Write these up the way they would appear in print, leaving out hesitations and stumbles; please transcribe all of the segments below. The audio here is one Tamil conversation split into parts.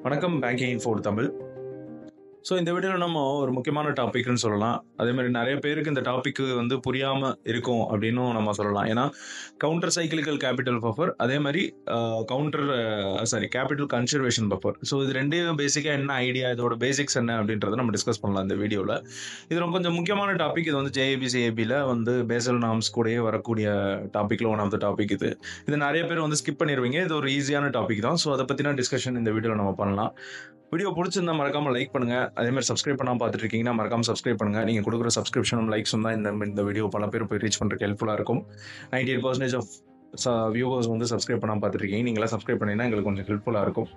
வணக்கம் பேங்கிங் இன்ஃபோ தமிழ். ஸோ இந்த வீடியோவில் நம்ம ஒரு முக்கியமான டாபிக்னு சொல்லலாம். அதே மாதிரி நிறைய பேருக்கு இந்த டாபிக் வந்து புரியாமல் இருக்கும் அப்படின்னும் நம்ம சொல்லலாம். ஏன்னா கவுண்டர் சைக்கிளிக்கல் கேபிட்டல் பஃபர், அதே மாதிரி கேபிட்டல் கன்சர்வேஷன் பஃபர். ஸோ இது ரெண்டையும் பேசிக்காக என்ன ஐடியா, இதோட பேசிக்ஸ் என்ன அப்படின்றத நம்ம டிஸ்கஸ் பண்ணலாம் இந்த வீடியோவில். இது ரொம்ப கொஞ்சம் முக்கியமான டாபிக். இது வந்து JABCABயில் வந்து பேசல் நார்ம்ஸ் கூடயே வரக்கூடிய டாப்பிக்கில் ஒன் ஆஃப் த டாபிக். இது நிறைய பேர் வந்து ஸ்கிப் பண்ணிடுவீங்க. இது ஒரு ஈஸியான டாபிக் தான். ஸோ அதை பற்றின டிஸ்கஷன் இந்த வீடியோவில் நம்ம பண்ணலாம். வீடியோ பிடிச்சிருந்தா மறக்காம லைக் பண்ணுங்க. அதே மாதிரி சப்ஸ்கிரைப் பண்ணாம பார்த்துட்டு இருக்கீங்கன்னா மறக்காம சப்ஸ்கிரைப் பண்ணுங்க. நீங்க கொடுக்குற சப்ஸ்கிரிப்ஷனும் லைக்ஸும் தான் இந்த வீடியோ பல பேர் போய் ரீச் பண்றதுக்கு ஹெல்ப்ஃபுல்லா இருக்கும். 98% ஆஃப் வியூவர்ஸ் வந்து சப்ஸ்கிரைப் பண்ணாம பார்த்துட்டு இருக்கீங்க. நீங்களா சப்ஸ்கிரைப் பண்ணீங்கன்னா எங்களுக்கு கொஞ்சம் ஹெல்ப்ஃபுல்லா இருக்கும்.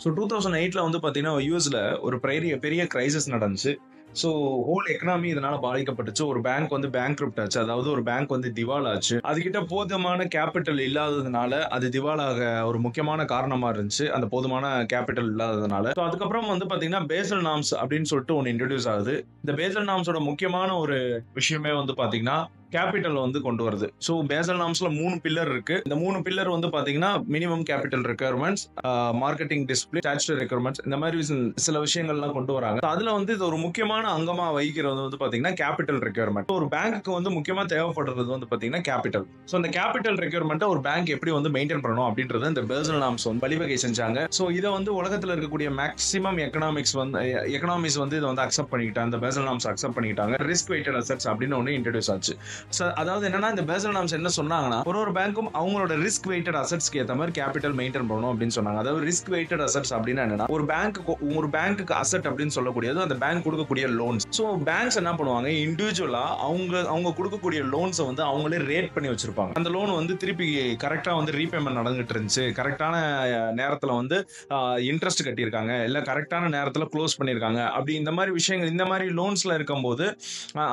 ஸோ 2008 வந்து பார்த்தீங்கன்னா யூஎஸ்ல ஒரு பெரிய கிரைசிஸ் நடந்துச்சு. ஸோ ஹோல் எக்கனாமி இதனால பாதிக்கப்பட்டுச்சு. ஒரு பேங்க் வந்து பேங்க்ரப்ட் ஆச்சு. அதாவது ஒரு பேங்க் வந்து திவால் ஆச்சு. அதுகிட்ட போதுமான கேபிட்டல் இல்லாததுனால அது திவாலாக ஒரு முக்கியமான காரணமா இருந்துச்சு. அந்த போதுமான கேபிட்டல் இல்லாததுனால. ஸோ அதுக்கப்புறம் வந்து பாத்தீங்கன்னா பேசல் நார்ம்ஸ் அப்படின்னு சொல்லிட்டு ஒன்று இன்ட்ரடியூஸ் ஆகுது. இந்த பேசல் நார்ம்ஸோட முக்கியமான ஒரு விஷயமே வந்து பாத்தீங்கன்னா கேபிட்டல் வந்து கொண்டு வருது. ஸோ பேசல் நார்ம்ஸ்ல 3 பில்லர் இருக்கு. இந்த 3 பில்லர் வந்து பாத்தீங்கன்னா minimum capital requirements, marketing display, statutory requirements, இந்த மாதிரி சில விஷயங்கள்லாம் கொண்டு வராங்க. அதுல வந்து இது ஒரு முக்கியமான அங்கமா வகிக்கிறது வந்து பாத்தீங்கன்னா கேபிட்டல் ரெக்யர்மெண்ட். ஒரு பேங்க்கு வந்து முக்கியமா தேவைப்படுறது வந்து பாத்தீங்கன்னா கேபிட்டல். ஸோ இந்த கேபிட்டல் ரெக்யர்மெண்ட் ஒரு பேங்க் எப்படி வந்து மெயின்டைன் பண்ணணும் அப்படின்றது இந்த பேசல் நார்ம்ஸ் வந்து வழிவகை செஞ்சாங்க. ஸோ இதை வந்து உலகத்தில் இருக்கக்கூடிய மேக்ஸிமம் எக்கனாமிஸ் வந்து இதை வந்து அக்செப்ட் பண்ணிக்கிட்டாங்க. இந்த பேசல் நார்ம்ஸ் அக்செப்ட் பண்ணிக்கிட்டாங்க. ரிஸ்க் வெயிட்டட் அசெட்ஸ் அப்படின்னு ஒன்று இன்ட்ரடியூஸ் ஆச்சு. அதாவது என்னன்னா இந்த பேசல் நார்ம்ஸ் என்ன சொன்னாங்கன்னா ஒரு பேங்க்கும் அவங்களோட ரிஸ்க் வெயிட்டட் அசெட்ஸ்க்கு ஏற்ற மாதிரி கேபிட்டல் மெயின்டைன் பண்ணணும் அப்படின்னு சொன்னாங்க. அதாவது ரிஸ்க் வெயிட்டட் அசெட்ஸ் அப்படின்னா என்னன்னா ஒரு பேங்க்குக்கு அசெட் அப்படின்னு சொல்லக்கூடியது அந்த பேங்க் கொடுக்கக்கூடிய லோன்ஸ். ஸோ பேங்க்ஸ் என்ன பண்ணுவாங்க, இண்டிவிஜுவலா அவங்க கொடுக்கக்கூடிய லோன்ஸை வந்து அவங்களே ரேட் பண்ணி வச்சிருப்பாங்க. அந்த லோன் வந்து திருப்பி கரெக்டா வந்து ரீபேமெண்ட் நடந்துட்டு இருந்துச்சு, கரெக்டான நேரத்தில் வந்து இன்ட்ரெஸ்ட் கட்டியிருக்காங்க, இல்ல கரெக்டான நேரத்தில் க்ளோஸ் பண்ணியிருக்காங்க, அப்படி இந்த மாதிரி விஷயங்கள் இந்த மாதிரி லோன்ஸ்ல இருக்கும்போது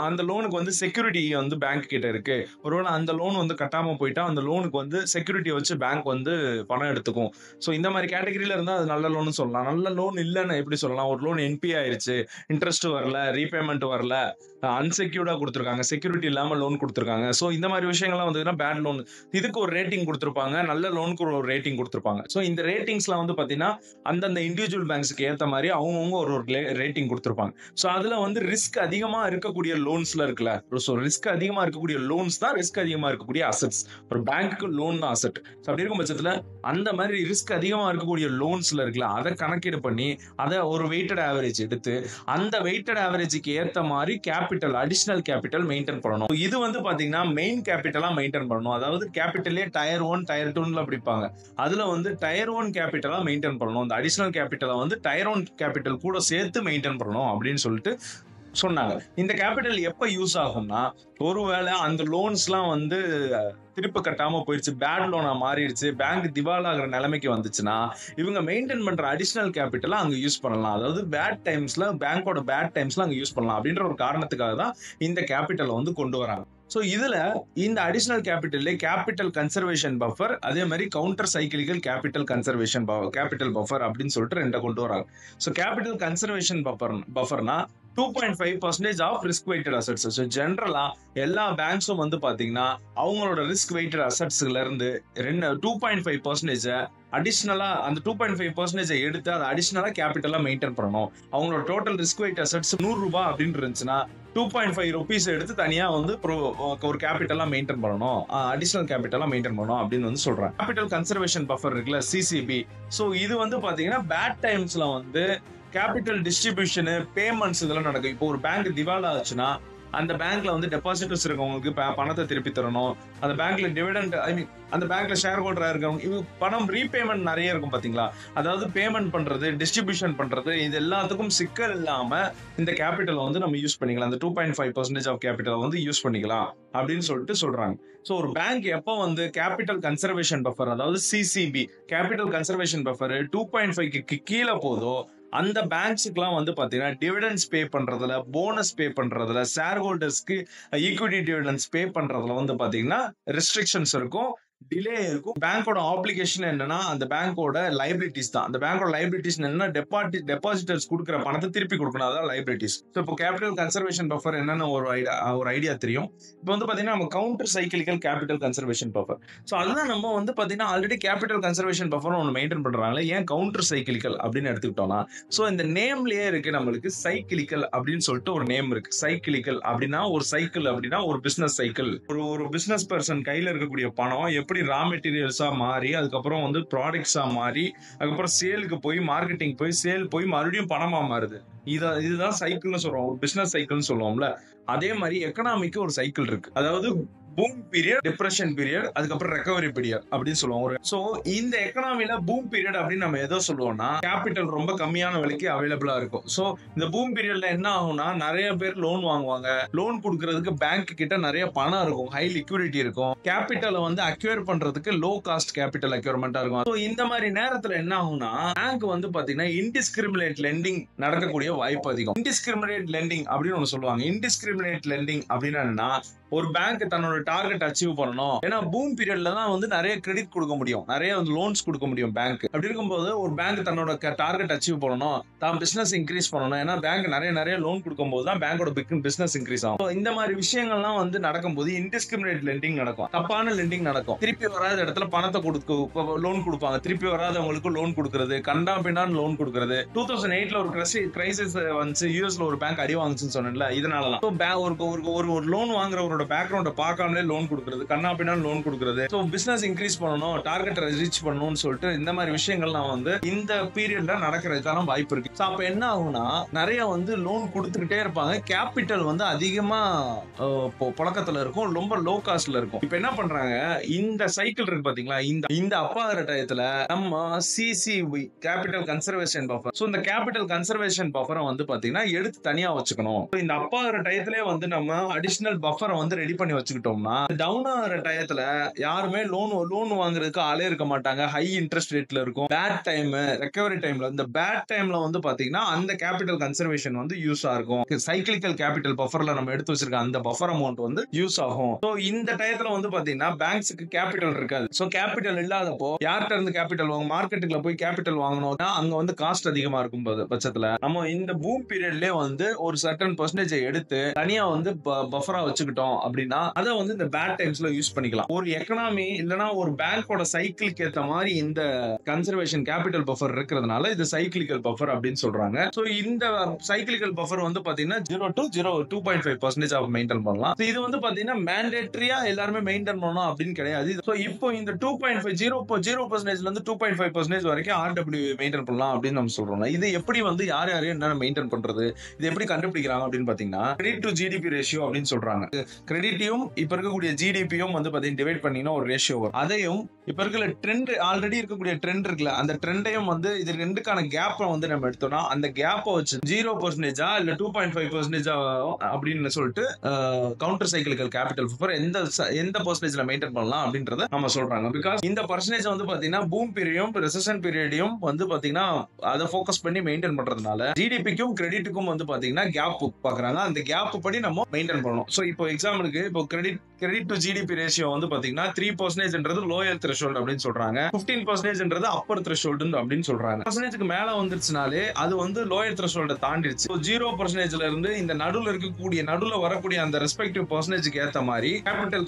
அந்த லோனுக்கு வந்து செக்யூரிட்டி வந்து பேங்க் கிட்ட இருக்கு. ஒருவேளை அந்த லோன் வந்து கட்டாம போயிட்டா அந்த லோனுக்கு வந்து செக்யூரிட்டி வச்சு பேங்க் வந்து பணம் எடுத்துக்கும். ஸோ இந்த மாதிரி கேட்டகரியில இருந்தா அது நல்ல லோன் சொல்லலாம். நல்ல லோன் இல்லைன்னு எப்படி சொல்லலாம்? ஒரு லோன் NPA ஆயிருச்சு, இன்ட்ரெஸ்ட் வரல, ரீபேமெண்ட் வரல, அன்செக்யூர்டா கொடுத்துருக்காங்க, செக்யூரிட்டி இல்லாம லோன் கொடுத்துருக்காங்க. ஸோ இந்த மாதிரி விஷயங்கள்லாம் வந்து பேட் லோன். இதுக்கு ஒரு ரேட்டிங் கொடுத்துருப்பாங்க, நல்ல லோனுக்கு ஒரு ரேட்டிங் கொடுத்துருப்பாங்க. ஸோ இந்த ரேட்டிங்ஸ்லாம் வந்து பாத்தீங்கன்னா அந்தந்த இண்டிவிஜுவல் பேங்க்ஸ்க்கு ஏற்ற மாதிரி அவங்கவுங்க ஒரு ரேட்டிங் கொடுத்துருப்பாங்க. ஸோ அதுல வந்து ரிஸ்க் அதிகமா இருக்கக்கூடிய லோன்ஸ்ல இருக்குல்ல, ஸோ ரிஸ்க் அதிகமா இருக்கக்கூடிய லோன்ஸ் தான் ரிஸ்க் அதிகமா இருக்கக்கூடிய அசெட்ஸ். ஒரு பேங்க்கு லோன் தான் அசெட். அப்படி இருக்கும் பட்சத்துல அந்த மாதிரி ரிஸ்க் அதிகமா இருக்கக்கூடிய லோன்ஸ்ல இருக்குல்ல, அதை கணக்கீடு பண்ணி அதை ஒரு வெயிட்டட் ஆவரேஜ் எடுத்து அந்த வெயிட்டட் ஆவரேஜுக்கு ஏற்ற மாதிரி கேபிட்டல், அடிஷனல் கேபிட்டல் மெயின்டைன் பண்ணணும். இது வந்து பாத்தீங்கன்னா மெயின் கேபிட்டலா மெயின்டைன் பண்ணணும். அதாவது கேபிட்டலே டயர் 1 டயர் 2 பிடிப்பாங்க. அதுல வந்து டயர் 1 கேபிட்டலா மெயின்டைன் பண்ணணும். அந்த அடிஷனல் கேபிட்டலை வந்து டயர் 1 கேபிட்டல் கூட சேர்த்து மெயின்டைன் பண்ணணும் அப்படின்னு சொல்லிட்டு சொன்னாங்க. இந்த கேபிட்டல் எப்ப யூஸ் ஆகும்னா ஒருவேளை அந்த லோன்ஸ்லாம் வந்து திருப்பி கட்டாம போயிடுச்சு, பேட் லோனா மாறிடுச்சு, பேங்க் திவால் ஆகிற நிலைமைக்கு வந்துச்சுன்னா இவங்க மெயின்டைன் பண்ற அடிஷனல் கேபிட்டலை அங்க யூஸ் பண்ணலாம். அதாவது பேட் டைம்ஸ்ல பேங்கோட பேட் டைம்ஸ்ல அங்க யூஸ் பண்ணலாம் அப்படின்ற ஒரு காரணத்துக்காக தான் இந்த கேபிட்டலை வந்து கொண்டு வராங்க. ஸோ இதுல இந்த அடிஷனல் கேபிட்டல் கன்சர்வேஷன் பஃபர், அதே மாதிரி கவுண்டர் சைக்கிளிக்கல் கேபிட்டல் பஃபர் அப்படின்னு சொல்லிட்டு ரெண்டை கொண்டு வராங்க. ஸோ கேபிட்டல் கன்சர்வேஷன் பஃபர்னா 2.5% of risk weighted assets. So ஜென்ரலா எல்லா பேங்க்ஸும் வந்து பாத்தீங்கன்னா அவங்களோட ரிஸ்க் வெயிட்டட் அசெட்ஸ்ல இருந்து 2.5% அடிஷனலா அந்த 2.5% எடுத்து அதை அடிஷனலா கேபிட்டலா மெயின்டைன் பண்ணணும். அவங்களோட டோட்டல் ரிஸ்க் வெயிட் அசெட்ஸ் 100 ரூபாய் அப்படின்னு இருந்துச்சுன்னா 2.5 rupees எடுத்து தனியா வந்து ஒரு கேபிட்டலா மெயின்டைன் பண்ணணும், அடிஷனல் கேபிட்டலா மெயின்டைன் பண்ணணும் அப்படின்னு வந்து சொல்றாங்க. கேபிட்டல் கன்சர்வேஷன் பஃபர் இருக்குல்ல, CCB. ஸோ இது வந்து பாத்தீங்கன்னா பேட் டைம்ஸ்ல வந்து கேபிட்டல் டிஸ்ட்ரிபியூஷன், பேமெண்ட்ஸ் இதெல்லாம் நடக்கும். இப்போ ஒரு பேங்க் திவால் ஆச்சுன்னா அந்த பேங்க்ல வந்து டெபாசிட்டர்ஸ் இருக்கவங்களுக்கு பணத்தை திருப்பி தரணும். அந்த பேங்க்ல டிவிடெண்ட், அந்த பேங்க்ல ஷேர் ஹோல்டரா இருக்கவங்க இது பணம் ரீபேமெண்ட் நிறைய இருக்கும் பாத்தீங்களா. அதாவது பேமெண்ட் பண்றது, டிஸ்ட்ரிபியூஷன் பண்றது, இது எல்லாத்துக்கும் சிக்கல் இல்லாம இந்த கேபிட்டல் வந்து நம்ம யூஸ் பண்ணிக்கலாம். அந்த 2.5% ஆஃப் கேபிட்டல் வந்து யூஸ் பண்ணிக்கலாம் அப்படின்னு சொல்லிட்டு சொல்றாங்க. ஸோ ஒரு பேங்க் எப்போ வந்து கேபிட்டல் கன்சர்வேஷன் பஃபர், அதாவது CCB கேபிட்டல் கன்சர்வேஷன் பஃபர் 2.5க்கு கீழே போதோ அந்த பேங்க்ஸுக்குலாம் வந்து பாத்தீங்கன்னா டிவிடெண்ட்ஸ் பே பண்றதுல, போனஸ் பே பண்றதுல, ஷேர் ஹோல்டர்ஸ்க்கு ஈக்விட்டி டிவிடெண்ட்ஸ் பே பண்றதுல வந்து பாத்தீங்கன்னா ரெஸ்ட்ரிக்ஷன்ஸ் இருக்கும். டிலே இருக்கும். பேங்கோட ஆப்ளிகேஷன் என்னன்னா அந்த பேங்கோட லைபிலிட்டிஸ் தான். அந்த பேங்கோட லைபிலிட்டிஸ் என்னன்னா டெபாசிட்டர்ஸ் கொடுக்குற பணத்தை திருப்பி கொடுக்கணும், அதான் லைபிலிட்டிஸ். ஸோ இப்போ கேபிட்டல் கன்சர்வேஷன் பஃபர் என்னன்னு ஒரு ஐடியா தெரியும். இப்போ வந்து பாத்தீங்கன்னா நம்ம counter cyclical capital conservation buffer. So அதுதான் நம்ம வந்து பாத்தீங்கன்னா ஆல்ரெடி கேபிட்டல் கன்சர்வேஷன் பஃபர் ஒன்று மெயின்டைன் பண்றாங்களே, ஏன் கவுண்டர் சைக்கிளிக்கல் அப்படின்னு எடுத்துக்கிட்டோம்னா, ஸோ இந்த நேம்லயே இருக்கு நம்மளுக்கு சைக்கிளிக்கல் அப்படின்னு சொல்லிட்டு ஒரு நேம் இருக்கு. சைக்கிளிக்கல் அப்படின்னா ஒரு சைக்கிள், அப்படின்னா ஒரு பிசினஸ் சைக்கிள். ஒரு பிசினஸ் பர்சன் கையில இருக்கக்கூடிய பணம் எப்படி ரா மெட்டீரியல்ஸா மாறி அதுக்கப்புறம் வந்து ப்ராடக்ட்ஸா மாறி அதுக்கப்புறம் சேலுக்கு போய் மார்க்கெட்டிங் போய் சேல் போய் மறுபடியும் பணமா மாறுது. இதுதான் சைக்கிள்னு சொல்றோம், ஒரு பிசினஸ் சைக்கிள்னு சொல்லுவோம்ல. அதே மாதிரி எக்கனாமிக்கு ஒரு சைக்கிள் இருக்கு. அதாவது பூம் பீரியட், டிப்ரெஷன் பீரியட், அதுக்கப்புறம் ரெக்கவரி பீரியட் அப்படின்னு சொல்லுவாங்க. சோ இந்த எக்கனாமில பூம் பீரியட் அப்படின்னு நம்ம எதோ சொல்லுவோம்னா கேபிட்டல் ரொம்ப கம்மியான விலைக்கு அவைலபிளா இருக்கும். சோ இந்த பூம் பீரியட்ல என்ன ஆகும்னா நிறைய பேர் லோன் வாங்குவாங்க. லோன் கொடுக்கறதுக்கு பேங்க் கிட்ட நிறைய பணம் இருக்கும், ஹை லிக்விடிட்டி இருக்கும். கேபிட்டலை வந்து அக்யூர் பண்றதுக்கு லோ காஸ்ட் கேபிட்டல் அக்யூர்மெண்டா இருக்கும். ஸோ இந்த மாதிரி நேரத்துல என்ன ஆகும்னா பேங்க் வந்து பாத்தீங்கன்னா இன்டிஸ்கிரிமினேட் லெண்டிங் நடக்கக்கூடிய வாய்ப்பு அதிகம். இன்டிஸ்கிரிமினேட் லெண்டிங் அப்படின்னு ஒன்று சொல்லுவாங்க. இன்டிஸ்கிரிமினேட் லெண்டிங் அப்படின்னா என்னன்னா, ஒரு பேங்க் தன்னோட டார்கெட் அச்சீவ் பண்ணணும். ஏன்னா பூம் பீரியட்ல தான் வந்து நிறைய கிரெடிட் கொடுக்க முடியும், நிறைய வந்து லோன்ஸ் கொடுக்க முடியும் பேங்க். அப்படி இருக்கும்போது ஒரு பேங்க் தன்னோட டார்கெட் அச்சீவ் பண்ணணும், தான் பிசினஸ் இன்க்ரீஸ் பண்ணணும். ஏன்னா பேங்க் நிறைய லோன் கொடுக்கும் போது தான் பேங்கோட பிசினஸ் இன்க்ரீஸ் ஆகும். இந்த மாதிரி விஷயங்கள்லாம் வந்து நடக்கும்போது இன்டிஸ்கிரிமினேட் லெண்டிங் நடக்கும், தப்பான லெண்டிங் நடக்கும். திருப்பி வராத இடத்துல பணத்தை கொடுக்க லோன் கொடுப்பாங்க, திருப்பி வராதவங்களுக்கு லோன் கொடுக்கறது, கண்டா பின்னான்னு லோன் கொடுக்கறது. 2008ல ஒரு கிரைசிஸ் வந்து யூஎஸ்ல ஒரு பேங்க் அடி வாங்குச்சுன்னு சொன்னேன்ல, இதனாலதான் ஒரு லோன் வாங்குறவரோட பேக்ரவுண்ட பார்க்காமலே லோன் கொடுக்கறது, கண்ணா பின்னான்னு லோன் கொடுக்கறது. ஸோ பிசினஸ் இன்க்ரீஸ் பண்ணணும், டார்கெட் ரீச் பண்ணணும்னு சொல்லிட்டு இந்த மாதிரி விஷயங்கள்லாம் வந்து இந்த பீரியட்ல நடக்கிறதுக்கான வாய்ப்பு இருக்கு. ஸோ அப்ப என்ன ஆகும்னா நிறைய வந்து லோன் கொடுத்துக்கிட்டே இருப்பாங்க, கேபிட்டல் வந்து அதிகமா புழக்கத்துல இருக்கும், ரொம்ப லோ காஸ்ட்ல இருக்கும். இப்ப என்ன பண்றாங்க, இந்த சைக்கிள் இருக்கு பாத்தீங்களா, இந்த அப்பாகிற டயத்துல நம்ம CCTV capital conservation buffer. So இந்த கேபிட்டல் கன்சர்வேஷன் பஃபரை வந்து பாத்தீங்கன்னா எடுத்து தனியா வச்சுக்கணும். இந்த அப்பாகிற டயத்திலே வந்து நம்ம அடிஷனல் பஃபரை வந்து ரெடி பண்ணி வச்சுக்கிட்டோம்னா டவுன் ஆகிற டயத்துல யாருமே லோன் வாங்குறதுக்கு ஆளே இருக்க மாட்டாங்க, ஹை இன்ட்ரெஸ்ட் ரேட்ல இருக்கும். பேட் டைம், ரெக்கவரி டைம்ல, இந்த பேட் டைம்ல வந்து பாத்தீங்கன்னா அந்த கேபிட்டல் கன்சர்வேஷன் வந்து யூஸ் ஆகும். சைக்கிளிக்கல் கேபிட்டல் பஃபர்ல நம்ம எடுத்து வச்சிருக்க அந்த பஃபர் அமௌண்ட் வந்து யூஸ் ஆகும். சோ இந்த டயத்துல வந்து பாத்தீங்கன்னா பேங்க்ஸ்க்கு கேபிட்டல் இருக்காது. சோ கேபிட்டல் இல்லாதப்போ யார்கிட்ட இருந்து கேபிட்டல் வாங்க, மார்க்கெட்டுக்குள்ள போய் கேபிட்டல் வாங்கணும்னா அங்க வந்து காஸ்ட் அதிகமா இருக்கும் பட்சத்துல நம்ம இந்த பூம் பீரியட்லயே வந்து ஒரு சர்டன் பெர்சன்டேஜ் எடுத்து தனியா வந்து பஃபரா வச்சுக்கிட்டோம் அப்படின்னா அதை வந்து இந்த பேட் டைம்ஸ்ல யூஸ் பண்ணிக்கலாம். ஒரு எக்கனாமி இல்லனா ஒரு பேங்கோட சைக்கிளுக்கு ஏத்த மாதிரி இந்த கன்சர்வேஷன் கேபிட்டல் பஃபர் இருக்கிறதுனால இது சைக்கிளிக்கல் பஃபர் அப்படின்னு சொல்றாங்க. சோ இந்த சைக்கிளிக்கல் பஃபர் வந்து பாத்தீங்கன்னா 0 to 2.5% ஆஃப் மெயின்டைன் பண்ணலாம். இது வந்து பாத்தீங்கன்னா மேண்டேட்டரியா எல்லாருமே மெயின்டைன் பண்ணணும் அப்படின்னு கிடையாது. சோ இப்போ இந்த 2.5 இருந்து 2.5% வரைக்கும் RW மெயின்டைன் பண்ணலாம் அப்படின்னு நம்ம சொல்றோம். இது எப்படி வந்து யார் என்ன மெயின்டைன் பண்றது, இது எப்படி கண்டுபிடிக்கிறாங்க அப்படின்னு பாத்தீங்கன்னா கிரெடிட் டு ஜிடிபி ரேஷியோ அப்படின்னு சொல்றாங்க. கிரெடிட்டையும் இப்ப இருக்கக்கூடிய ஜிடிபியும் வந்து பாத்தீங்கன்னா டிவைட் பண்ணினா ஒரு ரேஷியோ வரும். அதையும் இப்ப இருக்கிற ட்ரெண்ட், ஆல்ரெடி இருக்கக்கூடிய ட்ரெண்ட் இருக்குல்ல, அந்த ட்ரெண்டையும் வந்து இது ரெண்டுக்கான கேப்பை வந்து நம்ம எடுத்தோம்னா அந்த கேப்பை வச்சு 0% இல்ல 2.5% அப்படின்னு சொல்லிட்டு கவுண்டர் சைக்கிளிக்கல் கேபிட்டல் பஃபர் எந்த பர்சன்டேஜ்ல மெயின்டைன் பண்ணலாம் அப்படின்றத நம்ம சொல்றாங்க. பிகாஸ் இந்த பர்சன்டேஜ் வந்து பாத்தீங்கன்னா பூம் பீரியடும் ரெசெஷன் பீரியடையும் வந்து பாத்தீங்கன்னா அதை ஃபோக்கஸ் பண்ணி மெயின்டைன் பண்றதுனால ஜிடிபிக்கும் கிரெடிட்டுக்கும் வந்து பாத்தீங்கன்னா கேப் பாக்குறாங்க. அந்த கேப் படி நம்ம மெயின்டைன் பண்ணணும். சோ இப்போ எக்ஸாம்பிளுக்கு இப்போ கிரெடிட் டு ஜிடிபி ரேஷியோ வந்து பாத்தீங்கன்னா 3% லோயர் த்ரெஷோல்ட் அப்படின்னு சொல்றாங்க, 15% அப்பர் த்ரெஷோல்ட் அப்படின்னு சொல்றாங்க. பர்சன்டேஜ்க்கு மேல வந்துருச்சுனாலே அது வந்து லோயர் த்ரெஷோல்ட தாண்டிடுச்சு. 0%ல இருந்து இந்த நடுவுல வரக்கூடிய அந்த ரெஸ்பெக்டிவ் பர்சன்டேஜ்க்கு ஏத்த மாதிரி கேபிட்டல்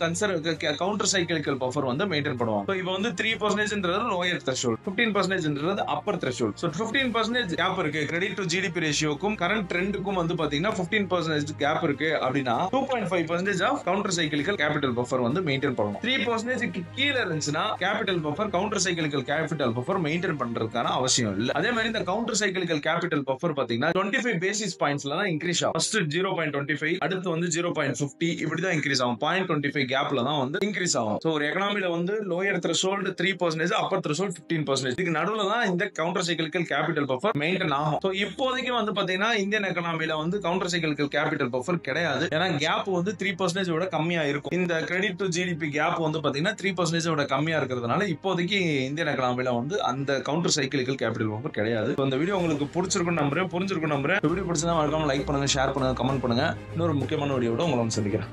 கவுண்டர் சைக்கிளிக்கல் பஃபர் வந்து மெயின்டைன் பண்ணுவாங்க. இப்போ வந்து 3% lower threshold, 15% upper threshold. So 15% gap இருக்கு கிரெடிட் டு ஜிடிபி ரேஷியோக்கும் கரண்ட் ட்ரெண்டுக்கும் வந்து பாத்தீங்கன்னா 15% கேப் இருக்கு அப்படின்னா 2.5% of counter cyclical capital buffer வந்து மெயின்டைன் பண்ணணும். 3% கீழ இருந்துச்சுன்னா capital buffer counter cyclical capital buffer maintain பண்றதுக்கான அவசியம் இல்ல. அதே மாதிரி இந்த கவுண்டர் சைக்கிளிக்கல் கேபிட்டல் பஃபர் பாத்தீங்கன்னா 25 பேசிஸ் பாயிண்ட்ஸ்ல தான் இன்க்ரீஸ் ஆகும். ஃபர்ஸ்ட் 0.25, அடுத்து வந்து 0.50, இப்படி தான் இன்க்ரீஸ் ஆகும். 0.25 கேப்ல தான் வந்து இன்க்ரீஸ் ஆகும். சோ ஒரு எக்கனாமில வந்து லோயர் த்ரெஷோல்ட் 3%, அப்பர் த்ரெஷோல்ட் 15%. இதுக்கு நடுவுல தான் இந்த counter cyclical capital buffer maintain ஆகும். சோ இப்போதைக்கு வந்து பாத்தீங்கன்னா இந்தியன் எக்கனாமில வந்து கவுண்டர் சைக்கிளிக்கல் கேபிட்டல் பஃபர் கிடையாது. ஏன்னா கேப் வந்து 3% விட கம்மியா இருக்கும். இந்த கிரெடிட் டு ஜிடிபி கேப் வந்து பாத்தீங்கன்னா 3% விட கம்மியா இருக்கிறதுனால இப்போதைக்கு இந்தியன் எக்கனாமில வந்து அந்த கவுண்டர் சைக்கிளிக்கல் கேபிட்டல் பஃபர் கிடையாது. இந்த வீடியோ உங்களுக்கு பிடிச்சிருக்கும் நம்புறேன், புரிஞ்சிருக்கும் நம்புறேன். வீடியோ பிடிச்சா மறக்காம லைக் பண்ணுங்க, ஷேர் பண்ணுங்க, கமெண்ட் பண்ணுங்க. இன்னொரு முக்கியமான வீடியோட உங்களை வந்து சந்திக்கிறேன்.